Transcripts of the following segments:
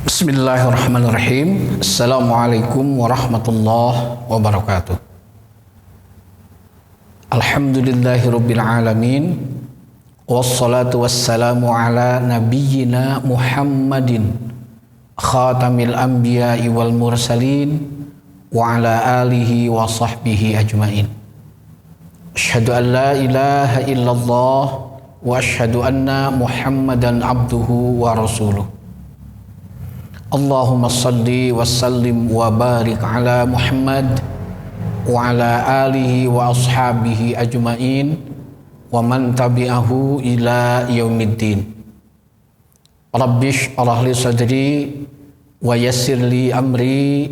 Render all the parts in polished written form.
Bismillahirrahmanirrahim. Assalamualaikum warahmatullahi wabarakatuh. Alhamdulillahirabbil alamin. Wassalatu wassalamu ala nabiyyina Muhammadin khatamil anbiya'i wal mursalin wa ala alihi wa sahbihi ajmain. Asyhadu an la ilaha illallah wa asyhadu anna Muhammadan abduhu wa rasuluh. Allahumma salli wa sallim wa barik ala Muhammad wa ala alihi wa ashabihi ajmain wa man tabi'ahu ila yaumiddin. Rabbi shrah li sadri wa yassir li amri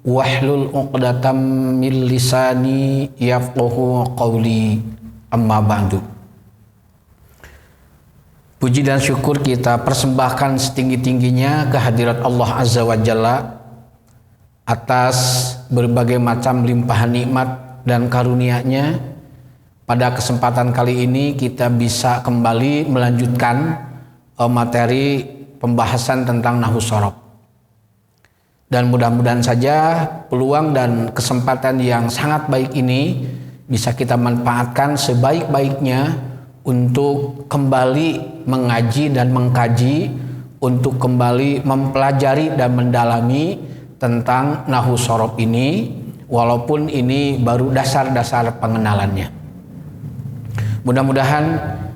wahlul 'uqdatam min lisani yafqahu qawli, amma ba'du. Puji dan syukur kita persembahkan setinggi-tingginya kehadirat Allah Azza wa Jalla atas berbagai macam limpahan nikmat dan karunia-Nya. Pada kesempatan kali ini kita bisa kembali melanjutkan materi pembahasan tentang nahwu shorof. Dan mudah-mudahan saja peluang dan kesempatan yang sangat baik ini bisa kita manfaatkan sebaik-baiknya untuk kembali mengaji dan mengkaji, untuk kembali mempelajari dan mendalami tentang nahwu shorof ini, walaupun ini baru dasar-dasar pengenalannya. Mudah-mudahan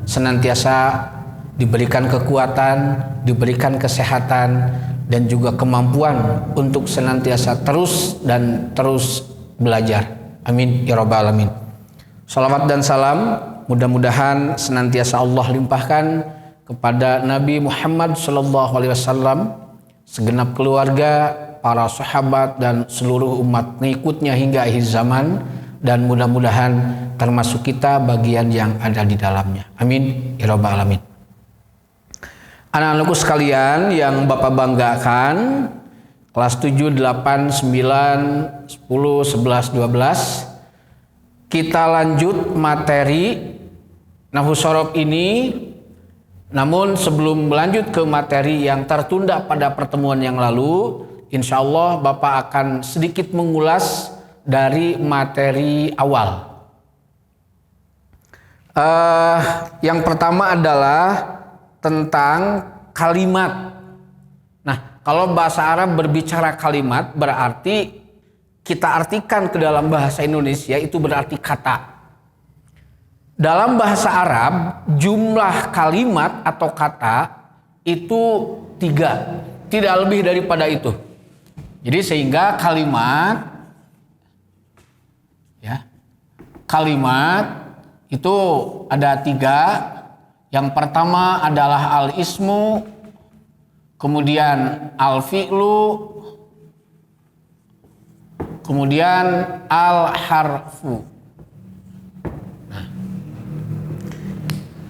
senantiasa diberikan kekuatan, diberikan kesehatan, dan juga kemampuan untuk senantiasa terus belajar. Amin ya rabbal alamin. Salawat dan salam mudah-mudahan senantiasa Allah limpahkan kepada Nabi Muhammad SAW, segenap keluarga, para sahabat, dan seluruh umat pengikutnya hingga akhir zaman, dan mudah-mudahan termasuk kita bagian yang ada di dalamnya. Amin ya rabbal alamin. Anak-anakku sekalian yang Bapak banggakan, kelas 7, 8, 9, 10, 11, 12, kita lanjut materi nahwu shorof ini. Namun sebelum melanjut ke materi yang tertunda pada pertemuan yang lalu, insya Allah Bapak akan sedikit mengulas dari materi awal. Yang pertama adalah tentang kalimat. Nah, kalau bahasa Arab berbicara kalimat berarti kita artikan ke dalam bahasa Indonesia itu berarti kata. Dalam bahasa Arab jumlah kalimat atau kata itu 3, tidak lebih daripada itu. Jadi sehingga kalimat itu ada 3. Yang pertama adalah al-ismu, kemudian al-fi'lu, kemudian al-harfu. Nah,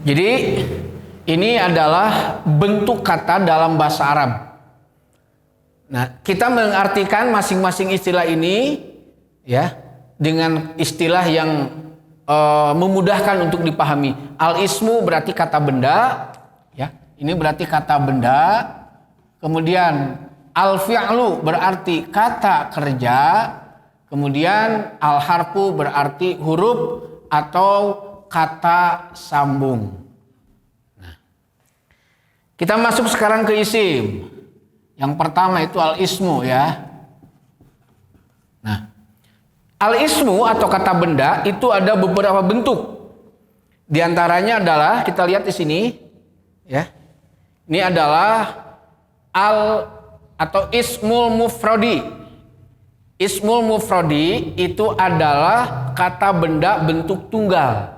jadi ini adalah bentuk kata dalam bahasa Arab. Nah, kita mengartikan masing-masing istilah ini ya dengan istilah yang memudahkan untuk dipahami. Al-ismu berarti kata benda, ya. Ini berarti kata benda. Kemudian al-fi'lu berarti kata kerja. Kemudian al-harfu berarti huruf atau kata sambung. Nah, kita masuk sekarang ke isim. Yang pertama itu al-ismu ya. Nah, al-ismu atau kata benda itu ada beberapa bentuk. Di antaranya adalah kita lihat di sini ya. Ini adalah al atau ismul mufradi. Ismul mufradi itu adalah kata benda bentuk tunggal.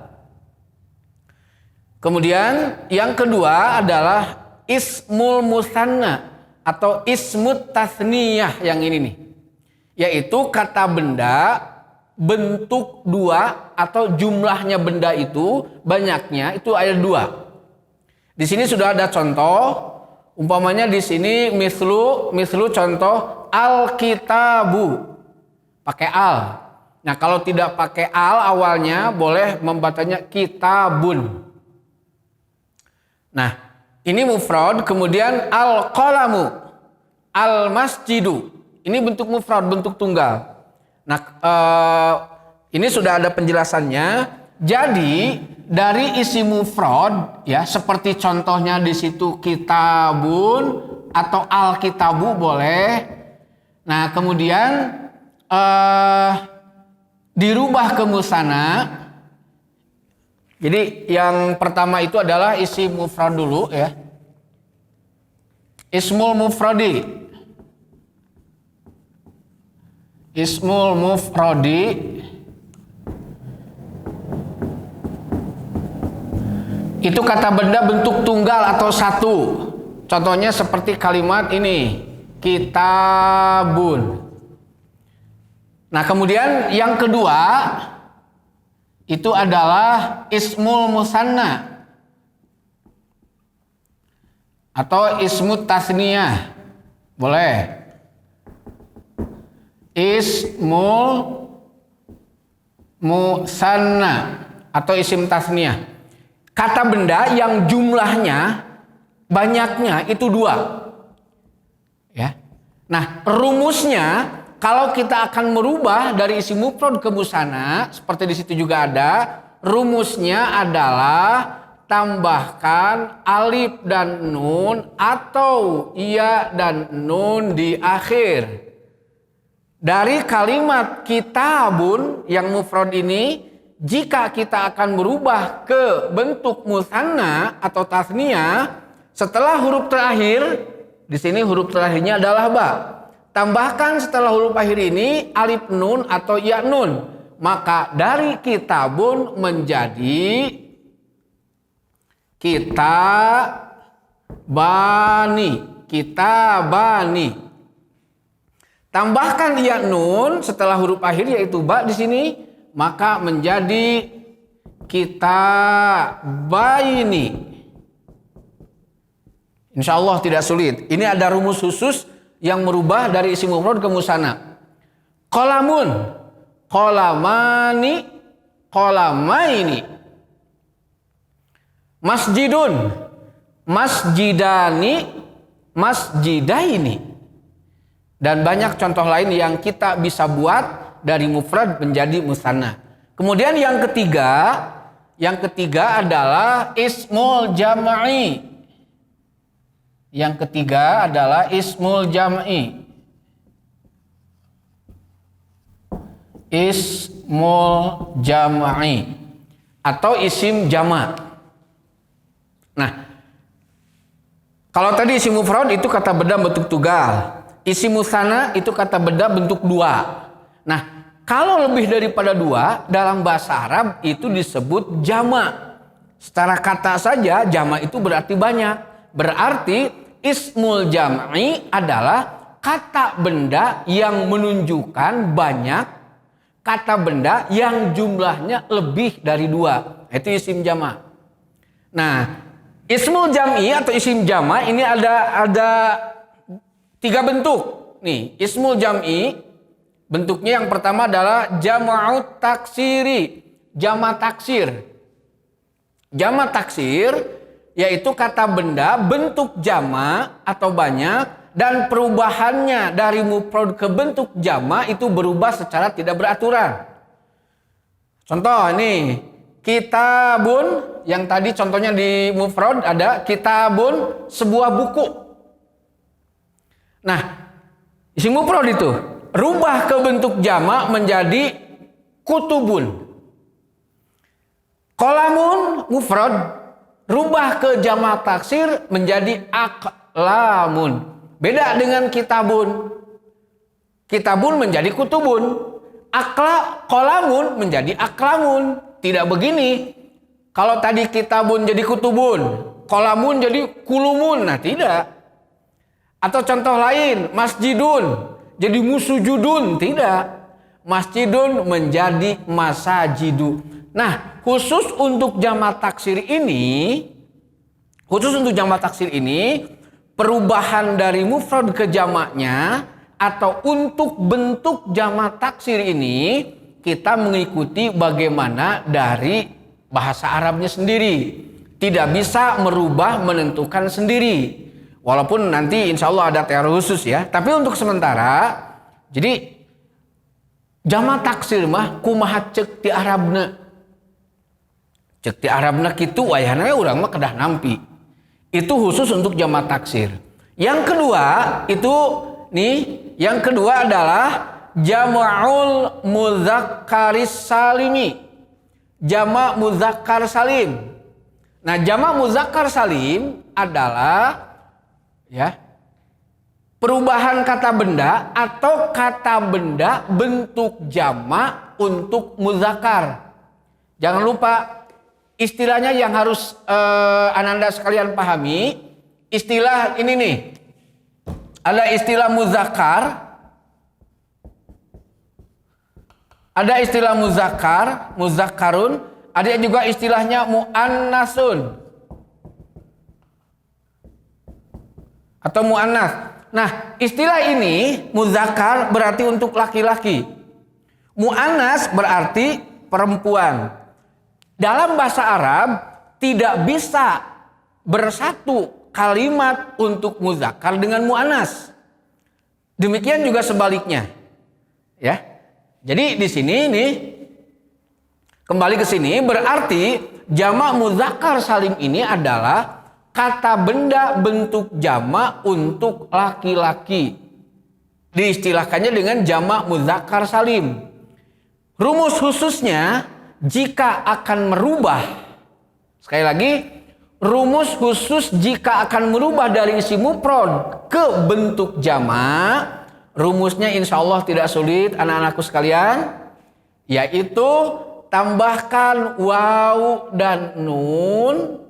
Kemudian yang kedua adalah ismul musanna atau ismut tasniyah yang ini nih. Yaitu kata benda bentuk 2 atau jumlahnya benda itu banyaknya itu ada 2. Di sini sudah ada contoh. Umpamanya di sini mislu contoh al-kitabu pakai al. Nah, kalau tidak pakai al awalnya boleh membacanya kitabun. Nah, ini mufrad, kemudian al-qalamu. Al-masjidu. Ini bentuk mufrad, bentuk tunggal. Nah, ini sudah ada penjelasannya. Jadi dari isi mufrad ya, seperti contohnya di situ kitabun atau al-kitabu boleh. Nah, kemudian dirubah ke musanna. Jadi yang pertama itu adalah isi mufrad dulu ya. Ismul mufradi. Ismul mufradi itu kata benda bentuk tunggal atau satu. Contohnya seperti kalimat ini, kitabun. Nah, kemudian yang kedua itu adalah ismul musanna atau ismut tasniyah. Boleh. Ismul musanna atau isim tasniyah. Kata benda yang jumlahnya banyaknya itu 2. Ya. Nah, rumusnya kalau kita akan merubah dari isim mufrad ke musanna, seperti di situ juga ada, rumusnya adalah tambahkan alif dan nun atau iya dan nun di akhir. Dari kalimat kitabun yang mufrad ini, jika kita akan berubah ke bentuk musanna atau tasniyah, setelah huruf terakhir, di sini huruf terakhirnya adalah ba. Tambahkan setelah huruf akhir ini alif nun atau ya nun. Maka dari kitabun menjadi kitabani. Tambahkan ya nun setelah huruf akhir yaitu ba di sini, maka menjadi kitabaini. Insya Allah tidak sulit. Ini ada rumus khusus yang merubah dari isim mufrad ke musanna. Qalamun, qalamani, qalamaini. Masjidun, masjidani, masjidaini. Dan banyak contoh lain yang kita bisa buat dari mufrad menjadi musanna. Kemudian yang ketiga adalah ismul jam'i. Yang ketiga adalah ismul jam'i. Ismul jam'i atau isim jama'. Nah, kalau tadi isim mufrad itu kata benda bentuk tunggal. Isim musanna itu kata benda bentuk 2. Nah, kalau lebih daripada 2 dalam bahasa Arab itu disebut jama'. Secara kata saja jama' itu berarti banyak. Berarti ismul jam'i adalah kata benda yang menunjukkan banyak kata benda yang jumlahnya lebih dari 2. Itu isim jama'. Nah, ismul jam'i atau isim jama' ini ada 3 bentuk. Nih, ismul jam'i bentuknya yang pertama adalah jama'ut taksiri, jama' taksir. Jama' taksir yaitu kata benda bentuk jama' atau banyak dan perubahannya dari mufrad ke bentuk jama' itu berubah secara tidak beraturan. Contoh nih, kitabun yang tadi contohnya di mufrad ada kitabun sebuah buku. Nah, isim mufrad itu rubah ke bentuk jama' menjadi kutubun. Qalamun mufrad rubah ke jama' taksir menjadi aqlamun. Beda dengan kitabun. Kitabun menjadi kutubun. Qalamun menjadi aqlamun. Tidak begini. Kalau tadi kitabun jadi kutubun, qalamun jadi kulumun. Nah, tidak. Atau contoh lain, masjidun jadi musujudun, tidak. Masjidun menjadi masajidu. Nah, khusus untuk jama' taksir ini, perubahan dari mufrad ke jamaknya atau untuk bentuk jama' taksir ini kita mengikuti bagaimana dari bahasa Arabnya sendiri. Tidak bisa merubah menentukan sendiri. Walaupun nanti insya Allah ada teori khusus ya. Tapi untuk sementara, jadi jama taksir mah kumaha cek ti Arabna. Cek ti Arabna kitu wayahna urang mah kedah nampi. Itu khusus untuk jama taksir. Yang kedua itu nih, yang kedua adalah jama'ul mudzakkharis salimi. Jama' mudzakkar salim. Nah, jama' mudzakkar salim adalah ya perubahan kata benda atau kata benda bentuk jama' untuk muzakkar. Jangan lupa istilahnya yang harus ananda sekalian pahami. Istilah ini nih, ada istilah muzakkar, ada istilah muzakkar, muzakkarun, ada juga istilahnya muannasun atau muannas. Nah, istilah ini muzakkar berarti untuk laki-laki. Muannas berarti perempuan. Dalam bahasa Arab tidak bisa bersatu kalimat untuk muzakkar dengan muannas. Demikian juga sebaliknya. Ya. Jadi di sini nih kembali ke sini berarti jamak muzakkar salim ini adalah kata benda bentuk jamak untuk laki-laki. Diistilahkannya dengan jamak muzakkar salim. Rumus khususnya jika akan merubah. Sekali lagi, rumus khusus jika akan merubah dari isim mufrad ke bentuk jamak, rumusnya insya Allah tidak sulit anak-anakku sekalian, yaitu tambahkan waw dan nun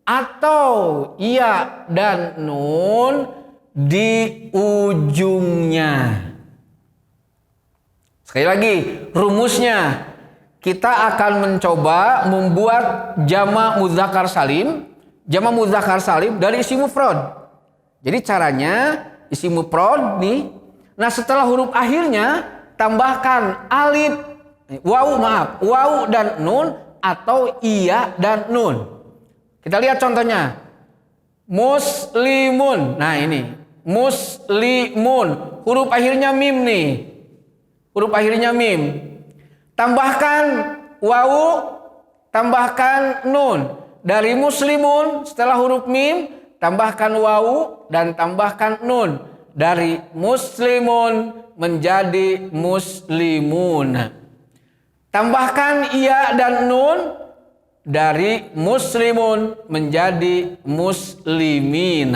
atau iya dan nun di ujungnya. Sekali lagi, rumusnya kita akan mencoba membuat jamak muzakkar salim, jamak muzakkar salim dari isim mufrad. Jadi caranya isim mufrad nih. Nah, setelah huruf akhirnya tambahkan alif, waw dan nun atau iya dan nun. Kita lihat contohnya. Muslimun. Nah, ini. Muslimun. Huruf akhirnya mim nih. Huruf akhirnya mim. Tambahkan waw, tambahkan nun. Dari muslimun setelah huruf mim, tambahkan waw dan tambahkan nun. Dari muslimun menjadi muslimun. Tambahkan iya dan nun. Dari muslimun menjadi muslimin.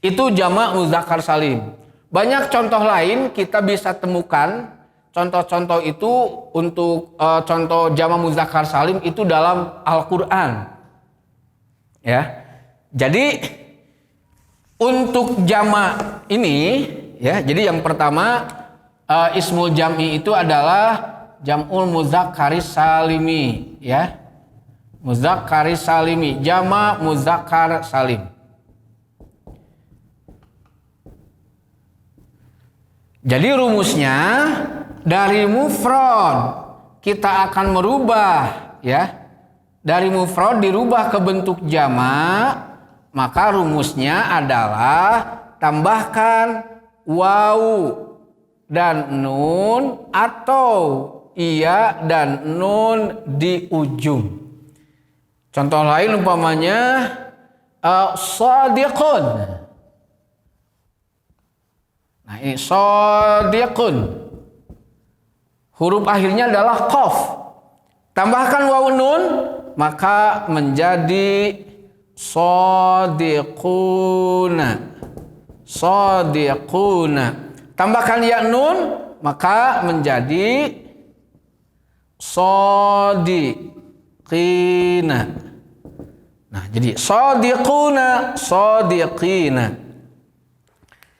Itu jamak muzakkar salim. Banyak contoh lain kita bisa temukan. Contoh-contoh itu untuk contoh jamak muzakkar salim itu dalam Al-Quran. Ya, jadi untuk jamak ini, ya, jadi yang pertama ismul jam'i itu adalah jam'ul mudzakkaris salimi, ya. Mudzakkaris salimi, jamak muzakkar salim. Jadi rumusnya dari mufrad kita akan merubah, ya. Dari mufrad dirubah ke bentuk jamak, maka rumusnya adalah tambahkan waw dan nun atau iya dan nun di ujung. Contoh lain umpamanya shadiqun. Nah, ini shadiqun. Huruf akhirnya adalah qaf. Tambahkan waw nun maka menjadi shadiquna. Shadiquna. Tambahkan ya nun maka menjadi shadiqina. Nah, jadi shadiquna, shadiqina.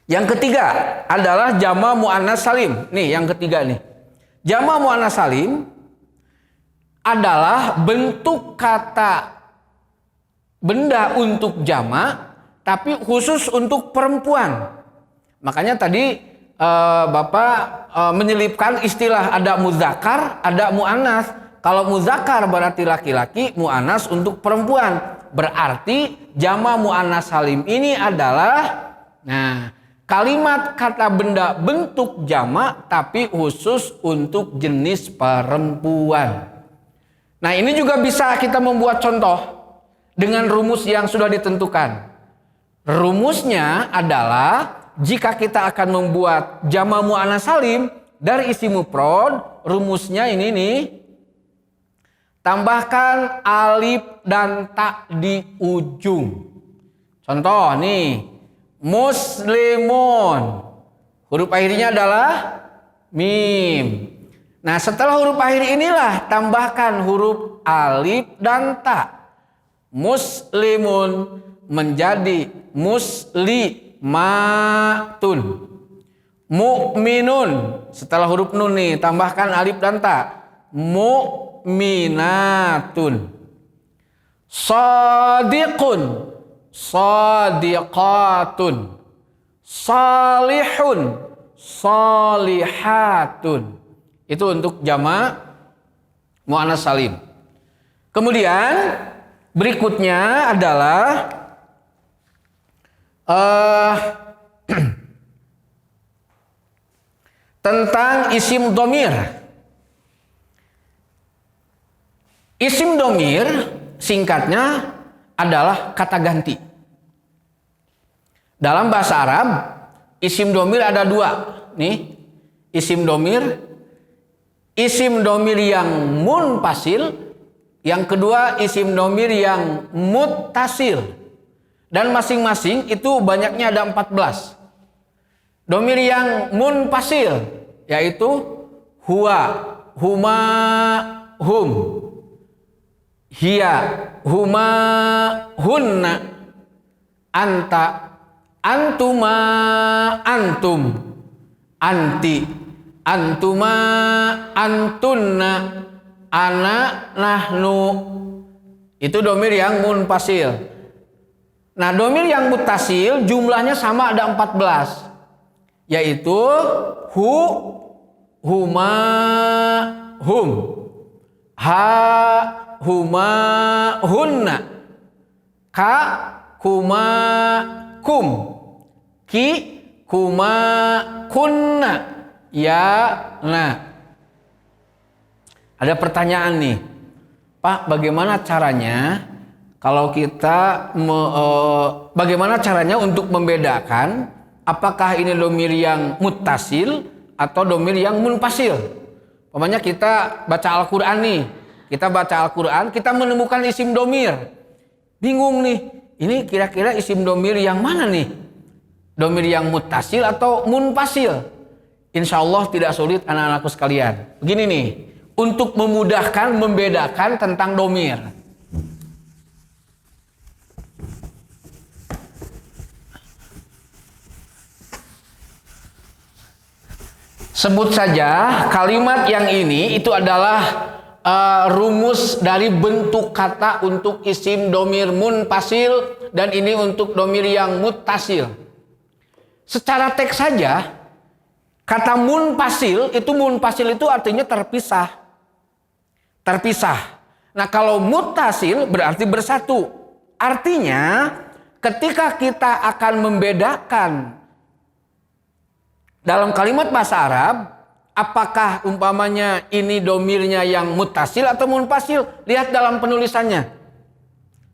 Yang ketiga adalah jamak muannas salim. Nih, yang ketiga nih. Jamak muannas salim adalah bentuk kata benda untuk jamak tapi khusus untuk perempuan. Makanya tadi Bapak menyelipkan istilah ada muzakkar, ada muannas. Kalau muzakkar berarti laki-laki, muannas untuk perempuan. Berarti jama' muannas salim ini adalah kalimat kata benda bentuk jama' tapi khusus untuk jenis perempuan. Nah, ini juga bisa kita membuat contoh dengan rumus yang sudah ditentukan. Rumusnya adalah jika kita akan membuat jama' muannas salim dari isim mufrad, rumusnya ini nih. Tambahkan alif dan ta di ujung. Contoh nih, muslimun. Huruf akhirnya adalah mim. Nah, setelah huruf akhir inilah tambahkan huruf alif dan ta. Muslimun menjadi muslimatun. Mu'minun, setelah huruf nun nih tambahkan alif dan ta. Mu'minatun. Shadiqun, shadiqatun. Salihun, salihatun. Itu untuk jama' muannas salim. Kemudian berikutnya adalah tentang isim domir. Isim domir singkatnya adalah kata ganti. Dalam bahasa Arab, isim domir ada dua. Nih, isim domir yang munfasil, yang kedua isim domir yang muttasil. Dan masing-masing itu banyaknya ada 14. Domir yang munfasil yaitu huwa, huma, hum, hiya, huma, hunna, anta, antuma, antum, anti, antuma, antunna, ana, nahnu. Itu domir yang munfasil. Nah, domir yang muttasil jumlahnya sama ada 14. Yaitu hu, huma, hum, ha, huma, hunna, ka, kuma, kum, ki, kuma, kunna, ya, nah. Ada pertanyaan nih, Pak, bagaimana caranya kalau kita bagaimana caranya untuk membedakan apakah ini domir yang muttasil atau domir yang munfasil? Umpamanya kita baca Al-Quran nih, kita baca Al-Quran, kita menemukan isim domir, bingung nih, ini kira-kira isim domir yang mana nih? Domir yang muttasil atau munfasil? Insya Allah tidak sulit anak-anakku sekalian. Begini nih, untuk memudahkan membedakan tentang domir. Sebut saja kalimat yang ini itu adalah rumus dari bentuk kata untuk isim domir munfasil dan ini untuk domir yang muttasil. Secara teks saja, kata munfasil itu artinya terpisah. Terpisah. Nah, kalau muttasil berarti bersatu. Artinya ketika kita akan membedakan dalam kalimat bahasa Arab, apakah umpamanya ini domirnya yang muttasil atau munfasil? Lihat dalam penulisannya.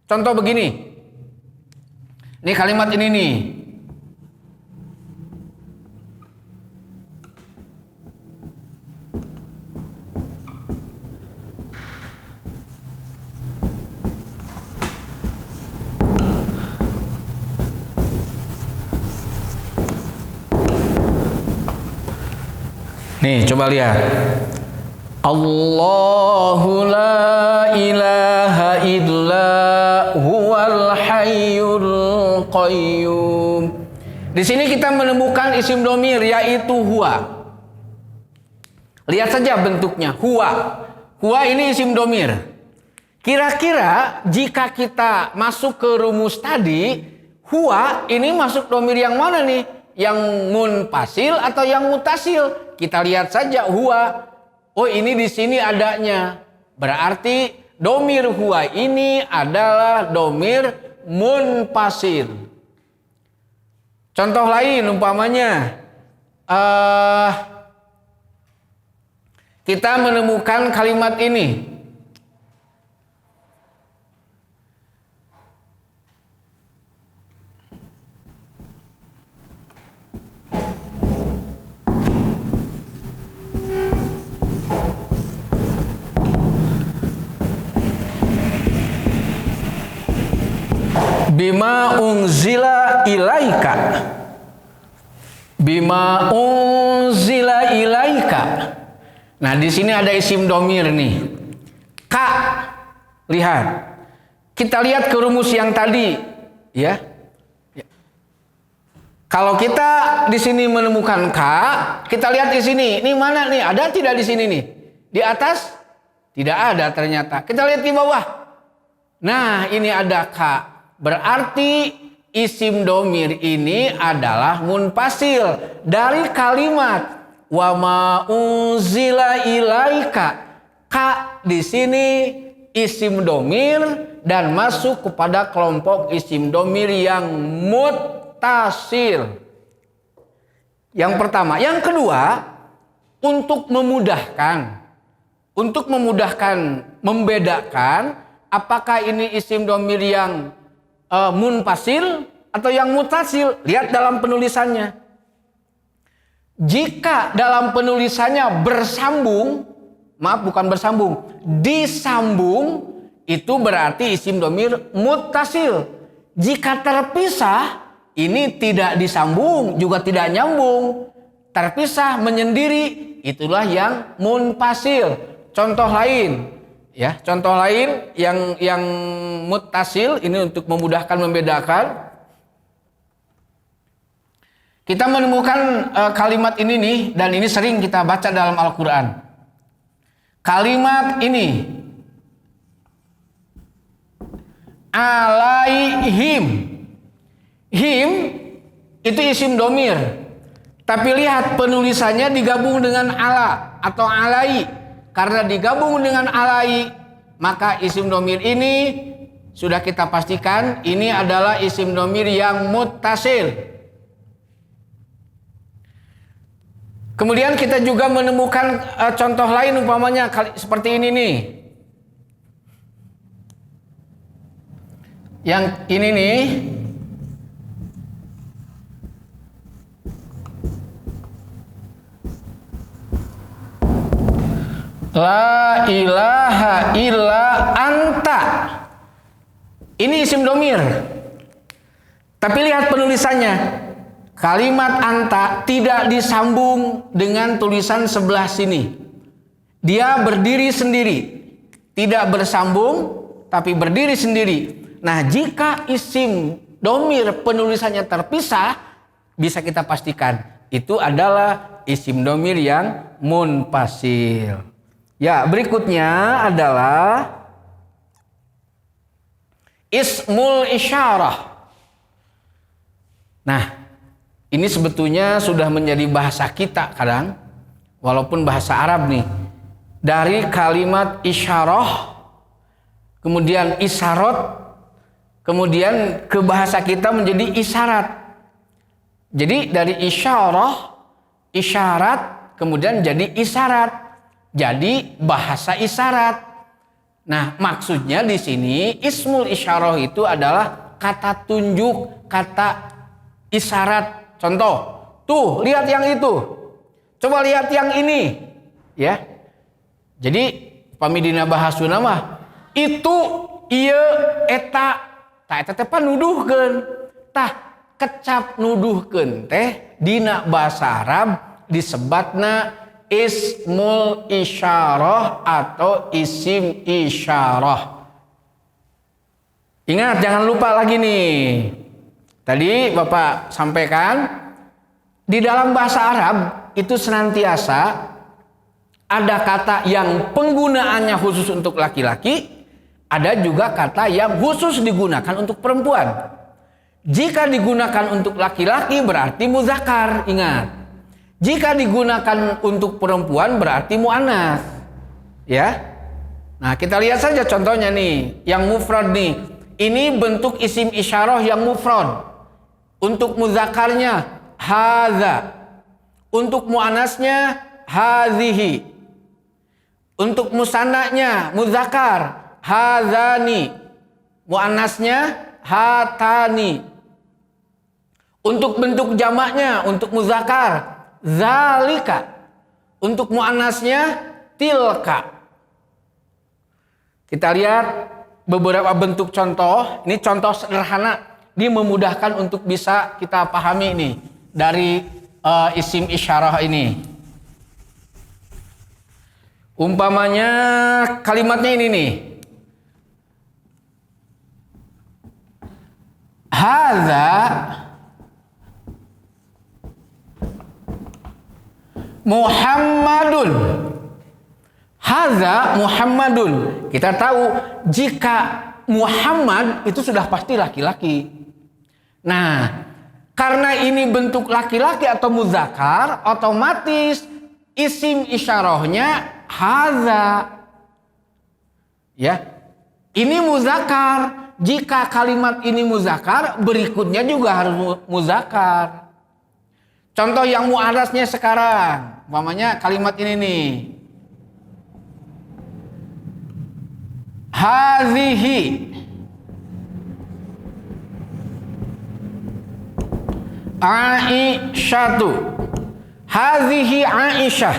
Contoh begini. Ini kalimat ini nih. Nih, coba lihat. Allahu la ilaha illa huwal hayyul qayyum. Di sini kita menemukan isim domir yaitu huwa. Lihat saja bentuknya, huwa. Huwa ini isim domir. Kira-kira jika kita masuk ke rumus tadi, huwa ini masuk domir yang mana nih? Yang munfasil atau yang muttasil? Kita lihat saja huwa. Oh, ini di sini adanya Berarti domir huwa ini adalah domir munfasil. Contoh lain umpamanya kita menemukan kalimat ini. Bima unzila ilaika. Bima unzila ilaika. Nah, di sini ada isim domir nih. Ka. Lihat. Kita lihat ke rumus yang tadi, ya. Kalau kita di sini menemukan ka, kita lihat di sini. Ini mana nih? Ada tidak di sini nih? Di atas? Tidak ada ternyata. Kita lihat di bawah. Nah, ini ada ka. Berarti isim domir ini adalah munfasil dari kalimat wa ma unzila ilaika. Ka di sini isim domir dan masuk kepada kelompok isim domir yang muttasil. Yang pertama, yang kedua, untuk memudahkan membedakan apakah ini isim domir yang munfasil atau yang mutasil, lihat dalam penulisannya. Jika dalam penulisannya bersambung, maaf bukan bersambung, disambung, itu berarti isim domir mutasil. Jika terpisah, ini tidak disambung juga tidak nyambung, terpisah menyendiri, itulah yang munfasil. Contoh lain. Ya, contoh lain yang muttasil ini untuk memudahkan membedakan. Kita menemukan kalimat ini nih, dan ini sering kita baca dalam Al-Qur'an. Kalimat ini alaihim. Him itu isim domir. Tapi lihat penulisannya digabung dengan ala atau alai. Karena digabung dengan alai, maka isim domir ini sudah kita pastikan ini adalah isim domir yang muttasil. Kemudian kita juga menemukan contoh lain umpamanya seperti ini nih. Yang ini nih. La ilaha illa anta. Ini isim domir. Tapi lihat penulisannya. Kalimat anta tidak disambung dengan tulisan sebelah sini. Dia berdiri sendiri. Tidak bersambung, tapi berdiri sendiri. Nah, jika isim domir penulisannya terpisah, bisa kita pastikan itu adalah isim domir yang munfasil. Ya, berikutnya adalah ismul isyarah. Nah, ini sebetulnya sudah menjadi bahasa kita kadang, walaupun bahasa Arab nih. Dari kalimat isyarah, kemudian isyarat, kemudian ke bahasa kita menjadi isyarat. Jadi dari isyarah, isyarat, kemudian jadi isyarat. Jadi bahasa isyarat. Nah, maksudnya di sini ismul isyarah itu adalah kata tunjuk, kata isyarat. Contoh, tuh lihat yang itu. Coba lihat yang ini, ya. Jadi pamidina bahasuna mah itu ieu eta, tah eta teh panuduhkeun. Tah kecap nuduhkeun teh dina bahasa Arab disebatna ismul isyarah atau isim isyarah. Ingat, jangan lupa lagi nih. Tadi Bapak sampaikan, di dalam bahasa Arab itu senantiasa ada kata yang penggunaannya khusus untuk laki-laki, ada juga kata yang khusus digunakan untuk perempuan. Jika digunakan untuk laki-laki berarti muzakkar, ingat. Jika digunakan untuk perempuan berarti muannats. Ya. Nah, kita lihat saja contohnya nih, yang mufrad nih. Ini bentuk isim isyarah yang mufrad. Untuk muzakarnya hadza. Untuk muannasnya hadhihi. Untuk musannanya muzakar hadzani. Muannasnya hatani. Untuk bentuk jamaknya, untuk muzakar zalika. Untuk muannasnya tilka. Kita lihat beberapa bentuk contoh. Ini contoh sederhana. Ini memudahkan untuk bisa kita pahami nih dari isim isyarah ini. Umpamanya kalimatnya ini nih. Hadza Muhammadun. Hadza Muhammadun. Kita tahu jika Muhammad itu sudah pasti laki-laki. Nah, karena ini bentuk laki-laki atau muzakkar, otomatis isim isyarahnya hadza. Ya. Ini muzakkar. Jika kalimat ini muzakkar, berikutnya juga harus muzakkar. Contoh yang muannasnya sekarang, umpamanya kalimat ini nih. Hazihi Aisyatu. Hazihi Aisyah.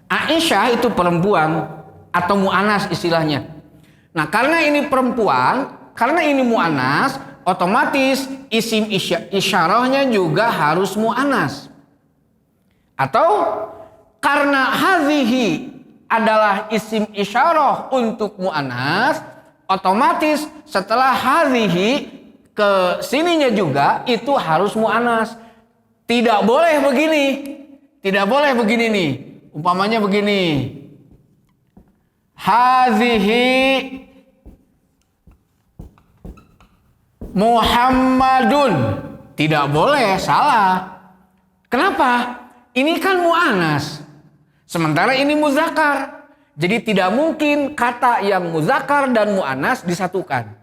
Aisyah itu perempuan atau muannas istilahnya. Nah, karena ini perempuan, karena ini muannas, otomatis isim isyarahnya juga harus muannas. Atau karena hazihi adalah isim isyarah untuk muannas, otomatis setelah hazihi ke sininya juga itu harus muannas. Tidak boleh begini. Tidak boleh begini nih. Umpamanya begini. Hazihi Muhammadun. Tidak boleh, salah. Kenapa? Ini kan muannas. Sementara ini muzakkar. Jadi tidak mungkin kata yang muzakkar dan muannas disatukan.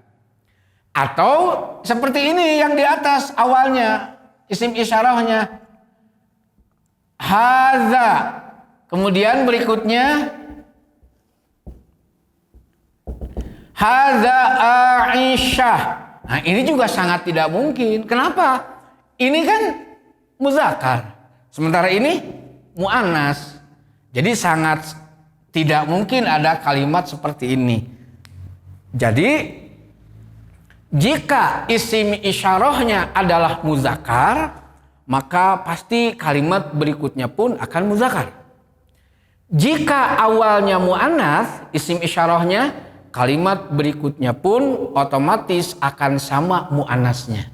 Atau seperti ini yang di atas awalnya, isim isyarahnya hadza. Kemudian berikutnya hadza Aisyah. Nah, ini juga sangat tidak mungkin. Kenapa? Ini kan muzakkar. Sementara ini muannas. Jadi sangat tidak mungkin ada kalimat seperti ini. Jadi jika isim isyarahnya adalah muzakkar, maka pasti kalimat berikutnya pun akan muzakkar. Jika awalnya muannas, isim isyarahnya, kalimat berikutnya pun otomatis akan sama muannasnya.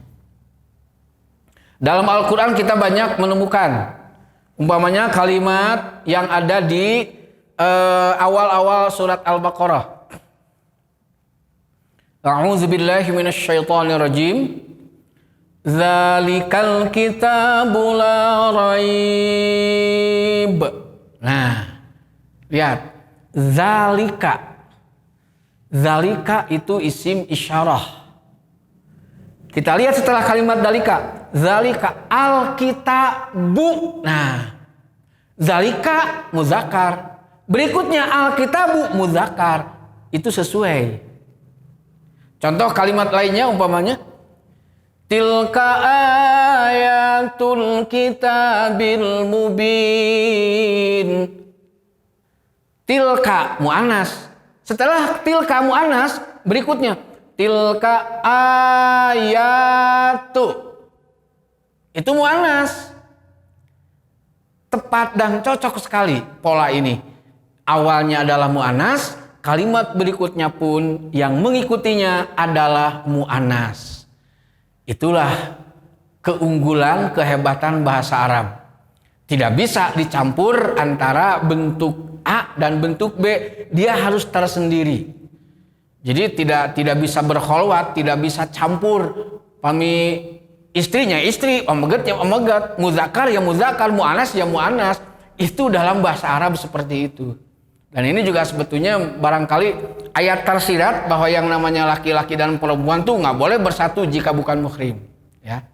Dalam Al-Quran kita banyak menemukan umpamanya kalimat yang ada di awal-awal surat Al-Baqarah. A'udzubillahi minasyaitonirrajim. Dzalikal kitabu la raib. Nah, lihat. Zalika. Zalika itu isim isyarah. Kita lihat setelah kalimat dalika. Zalika al-kitabu. Nah, zalika muzakkar. Berikutnya al-kitabu muzakkar. Itu sesuai. Contoh kalimat lainnya umpamanya tilka ayatul kitabil mubin. Tilka muannas. Setelah tilka muannas, berikutnya tilka ayatu. Itu muannas. Tepat dan cocok sekali pola ini. Awalnya adalah muannas, kalimat berikutnya pun yang mengikutinya adalah muannas. Itulah keunggulan, kehebatan bahasa Arab. Tidak bisa dicampur antara bentuk A dan bentuk B. Dia harus tersendiri. Jadi tidak bisa berkholwat, tidak bisa campur. Pami istrinya istri, omegat ya omegat, muzakkar ya muzakkar, muannas ya muannas. Itu dalam bahasa Arab seperti itu. Dan ini juga sebetulnya barangkali ayat tersirat bahwa yang namanya laki-laki dan perempuan tuh nggak boleh bersatu jika bukan muhrim. Ya.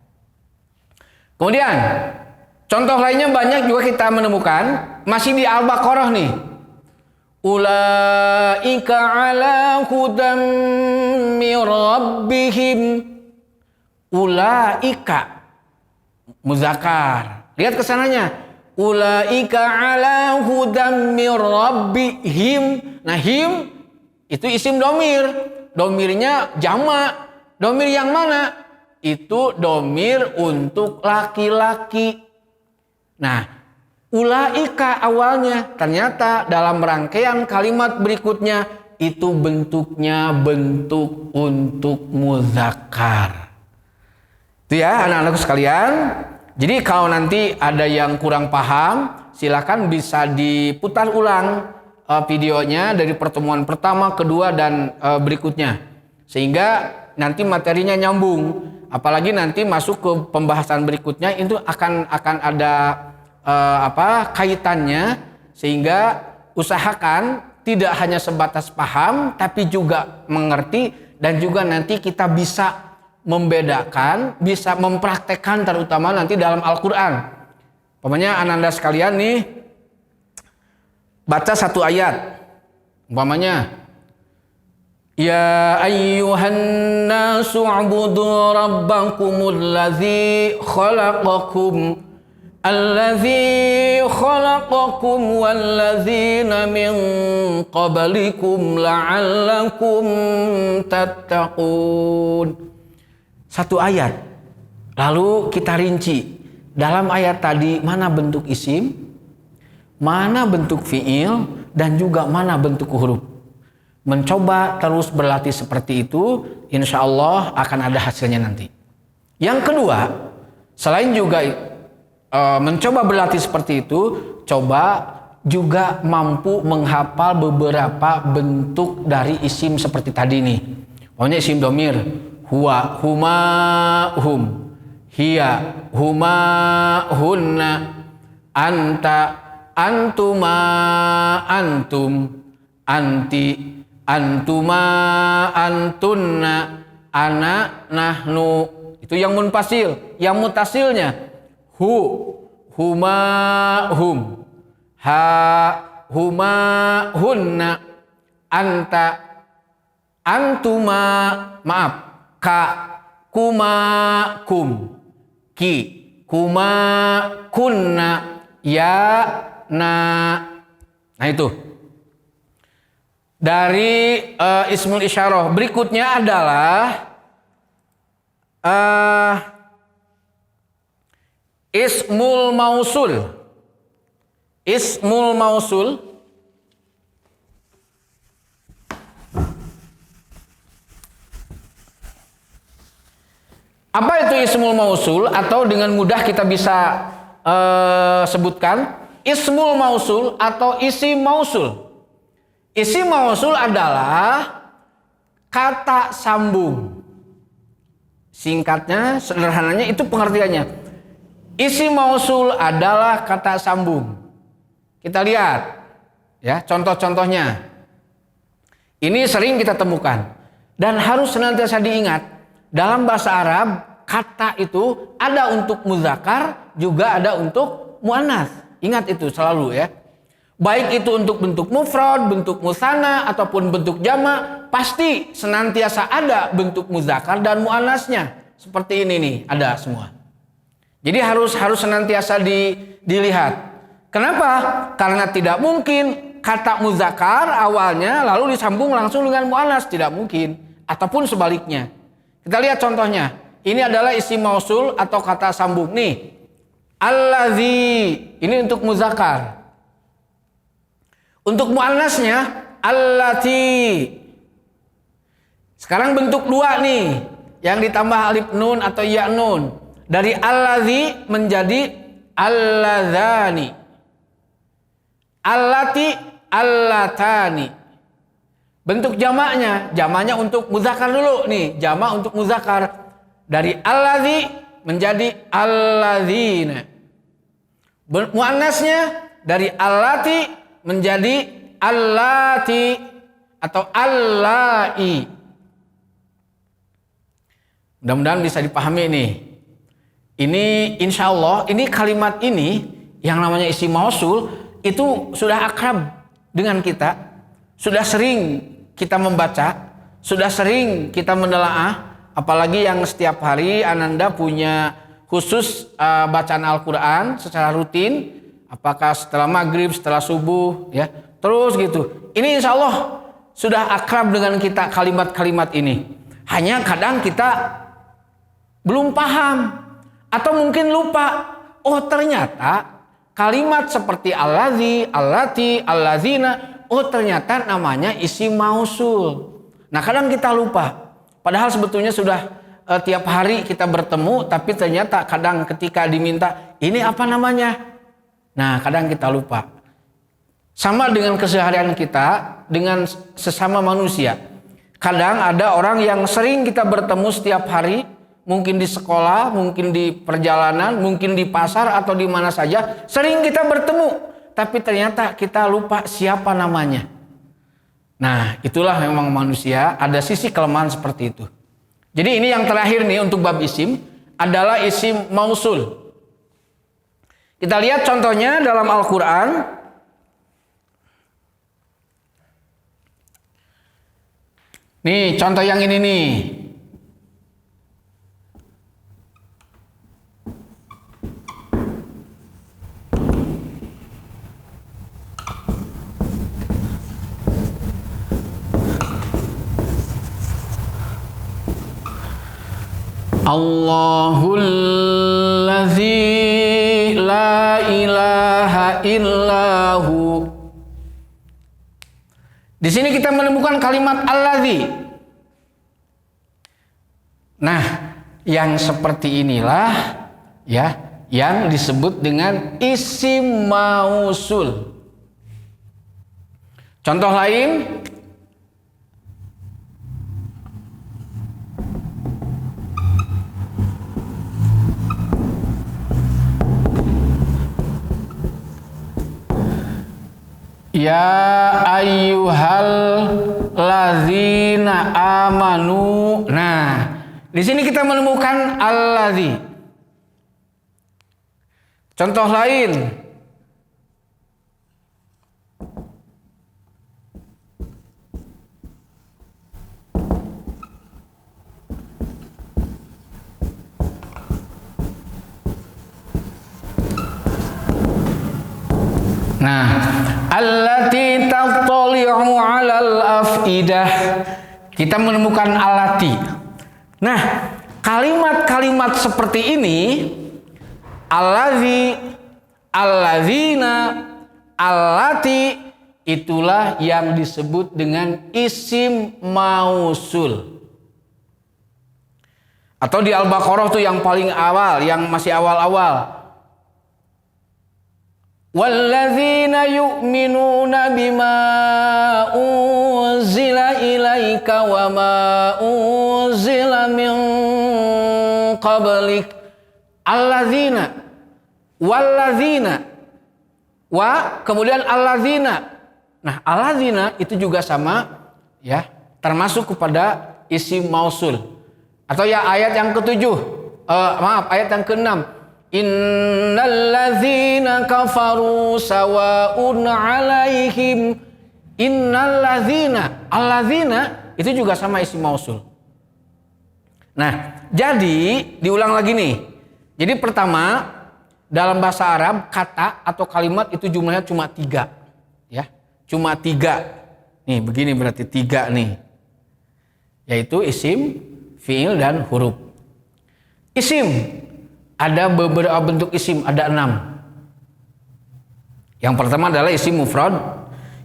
Kemudian contoh lainnya banyak juga kita menemukan, masih di Al-Baqarah nih. Ulaika ala hudam mir rabbihim. Ulaika muzakkar. Lihat kesananya. Ulaika ala hudam mir rabbihim. Nah, him itu isim domir. Domirnya jamak. Domir yang mana? Itu domir untuk laki-laki. Nah, ulaika awalnya, ternyata dalam rangkaian kalimat berikutnya itu bentuknya bentuk untuk muzakkar. Itu ya anak-anakku sekalian. Jadi kalau nanti ada yang kurang paham, silakan bisa diputar ulang videonya dari pertemuan pertama, kedua, dan berikutnya. Sehingga nanti materinya nyambung. Apalagi nanti masuk ke pembahasan berikutnya itu akan ada kaitannya, sehingga usahakan tidak hanya sebatas paham tapi juga mengerti, dan juga nanti kita bisa membedakan, bisa mempraktekkan terutama nanti dalam Al-Quran. Umpamanya ananda sekalian nih baca satu ayat, umpamanya ya ayyuhan nasu ubudu rabbakumul ladzi khalaqakum alladzi khalaqakum walladzina min qablikum la'allakum tattaqun. Satu ayat, lalu kita rinci dalam ayat tadi mana bentuk isim, mana bentuk fiil, dan juga mana bentuk huruf. Mencoba terus berlatih seperti itu, insya Allah akan ada hasilnya nanti. Yang kedua, selain juga mencoba berlatih seperti itu, coba juga mampu menghafal beberapa bentuk dari isim seperti tadi nih. Pokoknya isim domir, huwa, huma, hum, hiya, huma, hunna, anta, antuma, antum, anti, antuma, antunna, ana, nahnu. Itu yang munfasil. Yang mutasilnya hu, huma, hum, ha, huma, hunna, anta, antuma, maaf, ka, kuma, kum, ki, kuma, kunna, ya, na. Nah itu dari ismul isyarah. Berikutnya adalah ismul mausul. Ismul mausul apa itu ismul mausul, atau dengan mudah kita bisa sebutkan ismul mausul atau isim mausul. Isim mausul adalah kata sambung. Singkatnya, sederhananya itu pengertiannya. Isim mausul adalah kata sambung. Kita lihat ya contoh-contohnya. Ini sering kita temukan dan harus senantiasa diingat. Dalam bahasa Arab, kata itu ada untuk muzakkar, juga ada untuk muannats. Ingat itu selalu ya. Baik itu untuk bentuk mufrad, bentuk musanna, ataupun bentuk jamak, pasti senantiasa ada bentuk muzakkar dan muannatsnya. Seperti ini nih, ada semua. Jadi harus senantiasa dilihat. Kenapa? Karena tidak mungkin kata muzakkar awalnya lalu disambung langsung dengan muannats, tidak mungkin. Ataupun sebaliknya. Kita lihat contohnya. Ini adalah isim mausul atau kata sambung nih. Allazi, ini untuk muzakkar. Untuk muannasnya allati. Sekarang bentuk dua nih, yang ditambah alif nun atau ya nun. Dari allazi menjadi alladzani. Allati, allatani. Bentuk jamaknya untuk muzakkar dulu nih, jamak untuk muzakkar. Dari allazi menjadi alladzina. Muannasnya dari allati menjadi allati atau allai. Mudah-mudahan bisa dipahami nih. Ini insya Allah, ini kalimat ini yang namanya isim mausul itu sudah akrab dengan kita, sudah sering kita membaca, sudah sering kita menelaah. Apalagi yang setiap hari Ananda punya khusus bacaan Al-Quran secara rutin, apakah setelah maghrib, setelah subuh, ya terus gitu. Ini insya Allah sudah akrab dengan kita kalimat-kalimat ini. Hanya kadang kita belum paham atau mungkin lupa. Oh ternyata kalimat seperti allazi, allati, allazina, oh ternyata namanya isim mausul. Nah kadang kita lupa. Padahal sebetulnya sudah tiap hari kita bertemu, tapi ternyata kadang ketika diminta ini apa namanya, nah kadang kita lupa. Sama dengan keseharian kita dengan sesama manusia. Kadang ada orang yang sering kita bertemu setiap hari, mungkin di sekolah, mungkin di perjalanan, mungkin di pasar atau di mana saja, sering kita bertemu, tapi ternyata kita lupa siapa namanya. Nah, itulah memang manusia, ada sisi kelemahan seperti itu. Jadi ini yang terakhir nih untuk bab isim adalah isim mausul. Kita lihat contohnya dalam Al-Quran. Nih contoh yang ini nih. Allahul ladzi la ilaha illahu. Di sini kita menemukan kalimat alladzi. Nah, yang seperti inilah ya yang disebut dengan isim mausul. Contoh lain, ya ayyuhal ladzina amanu. Nah, di sini kita menemukan alladzi. Contoh lain, nah, allati tattali'u 'alal afidah. Kita menemukan allati. Nah, kalimat-kalimat seperti ini, allazi, allazina, allati, itulah yang disebut dengan isim mausul. Atau di Al-Baqarah tuh yang paling awal, yang masih awal-awal. Walladzina yu'minuna bima unzila ilaika wa ma unzila min qablik. Alladzina, walladzina, wa kemudian alladzina. Nah, alladzina itu juga sama ya, termasuk kepada isim mausul. Atau ya ayat yang ketujuh, ayat yang keenam. Innalladzina kafaru sawa'un 'alaihim. Innalladzina, alladzina itu juga sama isim mausul. Nah, jadi diulang lagi nih. Jadi pertama, dalam bahasa Arab kata atau kalimat itu jumlahnya cuma 3, ya, cuma 3. Nih begini berarti 3 nih, yaitu isim, fiil dan huruf. Isim ada beberapa bentuk isim, ada 6. Yang pertama adalah isim mufrad,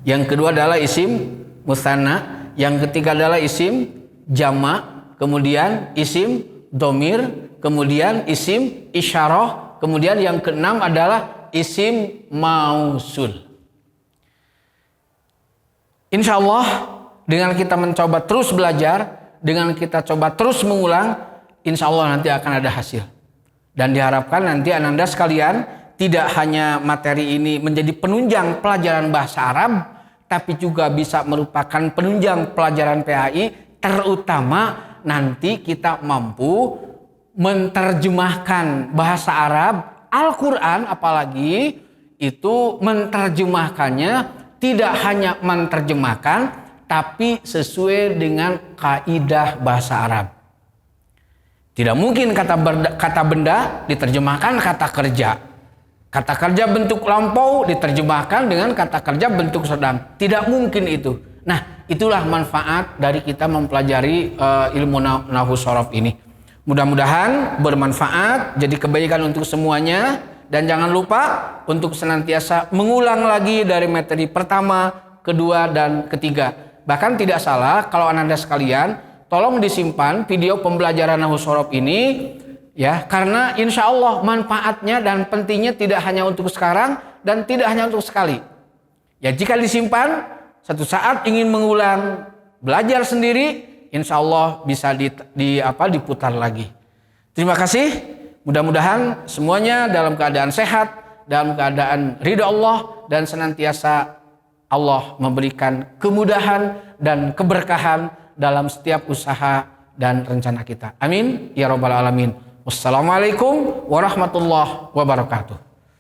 yang kedua adalah isim musanna, yang ketiga adalah isim jama', kemudian isim domir, kemudian isim isyarah, kemudian yang keenam adalah isim mausul. Insya Allah dengan kita mencoba terus belajar, dengan kita coba terus mengulang, insya Allah nanti akan ada hasil. Dan diharapkan nanti Ananda sekalian tidak hanya materi ini menjadi penunjang pelajaran bahasa Arab, tapi juga bisa merupakan penunjang pelajaran PAI, terutama nanti kita mampu menerjemahkan bahasa Arab, Al-Quran apalagi, itu menerjemahkannya tidak hanya menerjemahkan, tapi sesuai dengan kaidah bahasa Arab. Tidak mungkin kata benda diterjemahkan kata kerja. Kata kerja bentuk lampau diterjemahkan dengan kata kerja bentuk sedang. Tidak mungkin itu. Nah, itulah manfaat dari kita mempelajari ilmu nahwu shorof ini. Mudah-mudahan bermanfaat, jadi kebaikan untuk semuanya. Dan jangan lupa untuk senantiasa mengulang lagi dari materi pertama, kedua, dan ketiga. Bahkan tidak salah kalau Anda sekalian, tolong disimpan video pembelajaran nahwu shorof ini, ya, karena insya Allah manfaatnya dan pentingnya tidak hanya untuk sekarang dan tidak hanya untuk sekali. Ya, jika disimpan, satu saat ingin mengulang, belajar sendiri, insya Allah bisa diputar lagi. Terima kasih. Mudah-mudahan semuanya dalam keadaan sehat, dalam keadaan ridha Allah, dan senantiasa Allah memberikan kemudahan dan keberkahan dalam setiap usaha dan rencana kita. Amin ya rabbal alamin. Wassalamualaikum warahmatullahi wabarakatuh.